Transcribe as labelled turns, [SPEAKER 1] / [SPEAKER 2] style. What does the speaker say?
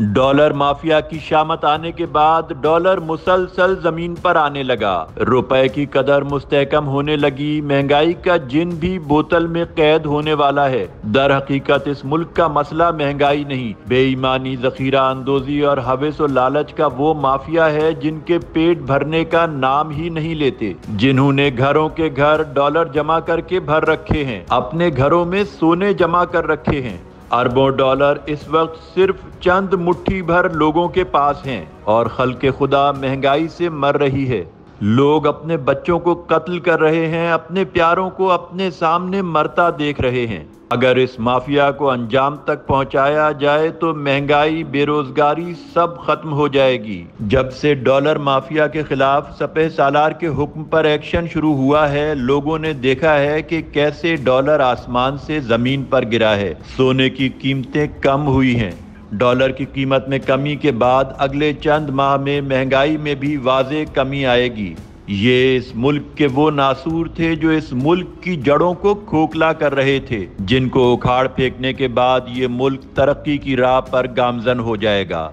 [SPEAKER 1] Dollar mafia کی شامت آنے کے بعد ڈالر مسلسل زمین پر آنے لگا، روپے کی قدر مستحکم ہونے لگی، مہنگائی کا جن بھی بوتل میں قید ہونے والا ہے۔ در حقیقت اس ملک کا مسئلہ مہنگائی نہیں، بے ایمانی، ذخیرہ اندوزی اور ہوس و لالچ کا وہ مافیا ہے جن کے پیٹ بھرنے کا نام ہی نہیں لیتے، جنہوں نے گھروں کے گھر ڈالر جمع کر کے بھر رکھے ہیں، اپنے گھروں میں سونے جمع کر رکھے ہیں۔ اربوں ڈالر اس وقت صرف چند مٹھی بھر لوگوں کے پاس ہیں اور خلق خدا مہنگائی سے مر رہی ہے۔ لوگ اپنے بچوں کو قتل کر رہے ہیں، اپنے پیاروں کو اپنے سامنے مرتا دیکھ رہے ہیں۔ اگر اس مافیا کو انجام تک پہنچایا جائے تو مہنگائی، بے روزگاری سب ختم ہو جائے گی۔ جب سے ڈالر مافیا کے خلاف سپہ سالار کے حکم پر ایکشن شروع ہوا ہے، لوگوں نے دیکھا ہے کہ کیسے ڈالر آسمان سے زمین پر گرا ہے۔ سونے کی قیمتیں کم ہوئی ہیں۔ ڈالر کی قیمت میں کمی کے بعد اگلے چند ماہ میں مہنگائی میں بھی واضح کمی آئے گی۔ یہ اس ملک کے وہ ناسور تھے جو اس ملک کی جڑوں کو کھوکھلا کر رہے تھے، جن کو اکھاڑ پھینکنے کے بعد یہ ملک ترقی کی راہ پر گامزن ہو جائے گا۔